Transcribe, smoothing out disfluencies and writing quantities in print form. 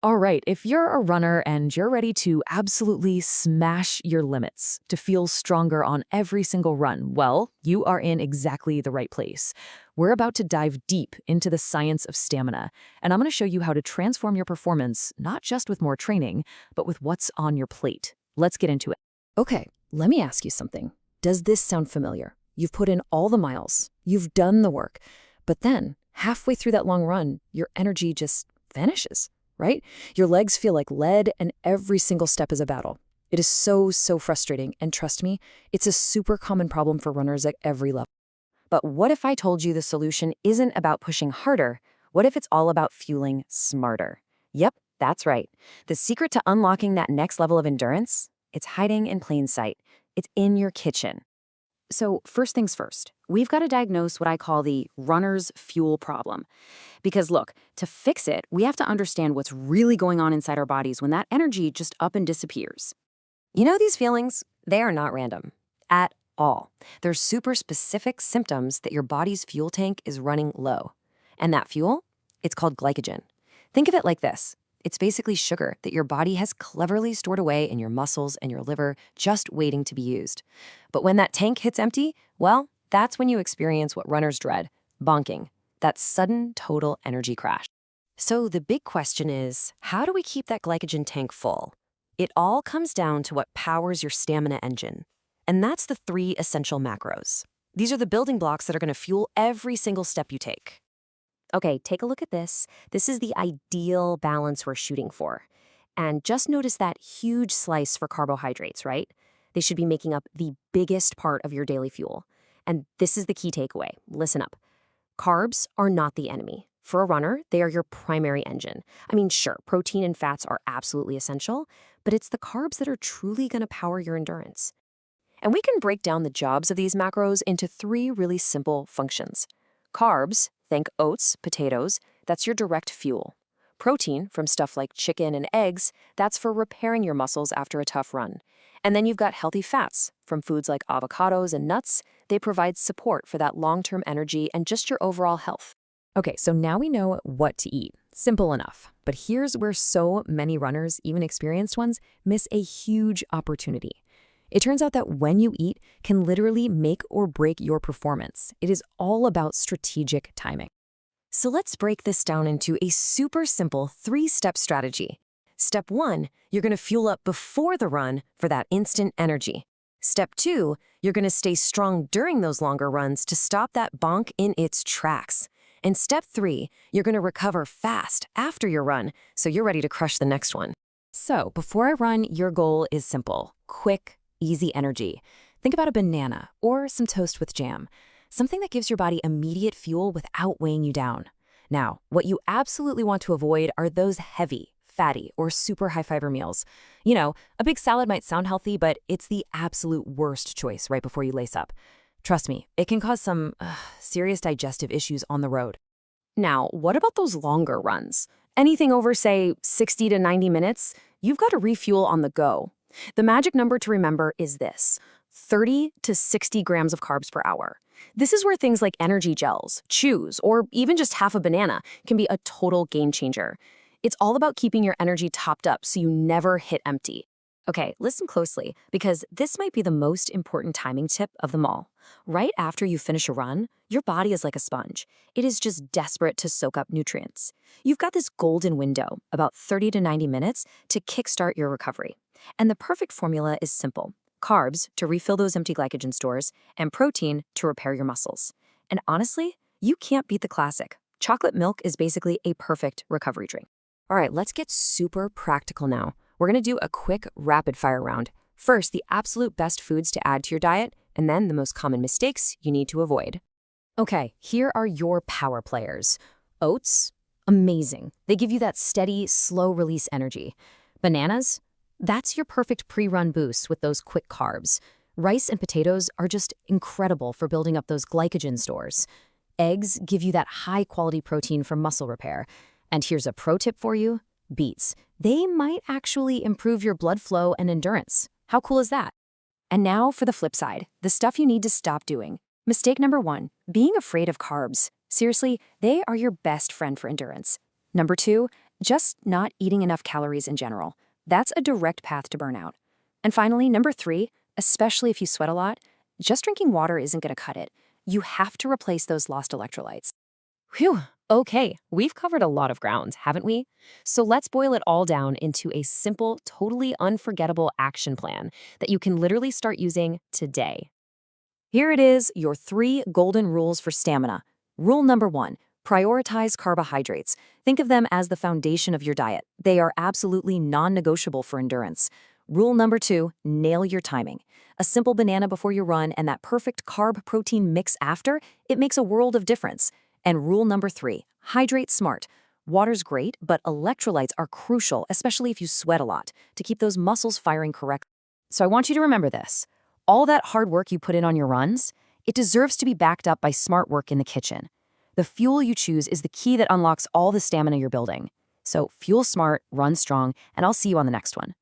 All right, if you're a runner and you're ready to absolutely smash your limits, to feel stronger on every single run, well, you are in exactly the right place. We're about to dive deep into the science of stamina, and I'm going to show you how to transform your performance, not just with more training, but with what's on your plate. Let's get into it. Okay, let me ask you something. Does this sound familiar? You've put in all the miles, you've done the work, but then halfway through that long run, your energy just vanishes. Right? Your legs feel like lead and every single step is a battle. It is so frustrating, and trust me, it's a super common problem for runners at every level. But what if I told you the solution isn't about pushing harder? What if it's all about fueling smarter? Yep, that's right. The secret to unlocking that next level of endurance? It's hiding in plain sight. It's in your kitchen. So first things first, we've got to diagnose what I call the runner's fuel problem. Because look, to fix it, we have to understand what's really going on inside our bodies when that energy just up and disappears. You know these feelings? They are not random. At all. They're super specific symptoms that your body's fuel tank is running low. And that fuel? It's called glycogen. Think of it like this. It's basically sugar that your body has cleverly stored away in your muscles and your liver, just waiting to be used. But when that tank hits empty, well, that's when you experience what runners dread, bonking. That sudden total energy crash. So the big question is, how do we keep that glycogen tank full? It all comes down to what powers your stamina engine. And that's the 3 essential macros. These are the building blocks that are going to fuel every single step you take. Okay, take a look at this. This is the ideal balance we're shooting for. And just notice that huge slice for carbohydrates, right? They should be making up the biggest part of your daily fuel. And this is the key takeaway. Listen up. Carbs are not the enemy. For a runner, they are your primary engine. I mean, sure, protein and fats are absolutely essential, but it's the carbs that are truly going to power your endurance. And we can break down the jobs of these macros into 3 really simple functions. Carbs, think oats, potatoes, that's your direct fuel. Protein, from stuff like chicken and eggs, that's for repairing your muscles after a tough run. And then you've got healthy fats, from foods like avocados and nuts. They provide support for that long-term energy and just your overall health. Okay, so now we know what to eat. Simple enough. But here's where so many runners, even experienced ones, miss a huge opportunity. It turns out that when you eat can literally make or break your performance. It is all about strategic timing. So let's break this down into a super simple 3-step strategy. Step 1, you're going to fuel up before the run for that instant energy. Step 2, you're going to stay strong during those longer runs to stop that bonk in its tracks. And step 3, you're going to recover fast after your run, so you're ready to crush the next one. So before I run, your goal is simple. Quick, easy energy. Think about a banana or some toast with jam. Something that gives your body immediate fuel without weighing you down. Now, what you absolutely want to avoid are those heavy, fatty, or super high-fiber meals. You know, a big salad might sound healthy, but it's the absolute worst choice right before you lace up. Trust me, it can cause some serious digestive issues on the road. Now, what about those longer runs? Anything over, say, 60 to 90 minutes, you've got to refuel on the go. The magic number to remember is this: 30 to 60 grams of carbs per hour. This is where things like energy gels, chews, or even just half a banana can be a total game changer. It's all about keeping your energy topped up so you never hit empty. Okay, listen closely, because this might be the most important timing tip of them all. Right after you finish a run, your body is like a sponge. It is just desperate to soak up nutrients. You've got this golden window, about 30 to 90 minutes, to kickstart your recovery. And the perfect formula is simple: carbs to refill those empty glycogen stores, and protein to repair your muscles. And honestly, you can't beat the classic. Chocolate milk is basically a perfect recovery drink. All right, let's get super practical now. We're going to do a quick rapid-fire round. First, the absolute best foods to add to your diet, and then the most common mistakes you need to avoid. Okay, here are your power players. Oats, amazing. They give you that steady, slow-release energy. Bananas, that's your perfect pre-run boost with those quick carbs. Rice and potatoes are just incredible for building up those glycogen stores. Eggs give you that high-quality protein for muscle repair. And here's a pro tip for you: beets. They might actually improve your blood flow and endurance. How cool is that? And now for the flip side, the stuff you need to stop doing. Mistake number 1, being afraid of carbs. Seriously, they are your best friend for endurance. Number 2, Just not eating enough calories in general. That's a direct path to burnout. And finally, number 3, especially if you sweat a lot, just drinking water isn't going to cut it. You have to replace those lost electrolytes. Whew. Okay, we've covered a lot of ground, haven't we? So let's boil it all down into a simple, totally unforgettable action plan that you can literally start using today. Here it is, your 3 golden rules for stamina. Rule number 1, prioritize carbohydrates. Think of them as the foundation of your diet. They are absolutely non-negotiable for endurance. Rule number 2, nail your timing. A simple banana before you run and that perfect carb-protein mix after, it makes a world of difference. And rule number 3, hydrate smart. Water's great, but electrolytes are crucial, especially if you sweat a lot, to keep those muscles firing correctly. So I want you to remember this. All that hard work you put in on your runs, it deserves to be backed up by smart work in the kitchen. The fuel you choose is the key that unlocks all the stamina you're building. So fuel smart, run strong, and I'll see you on the next one.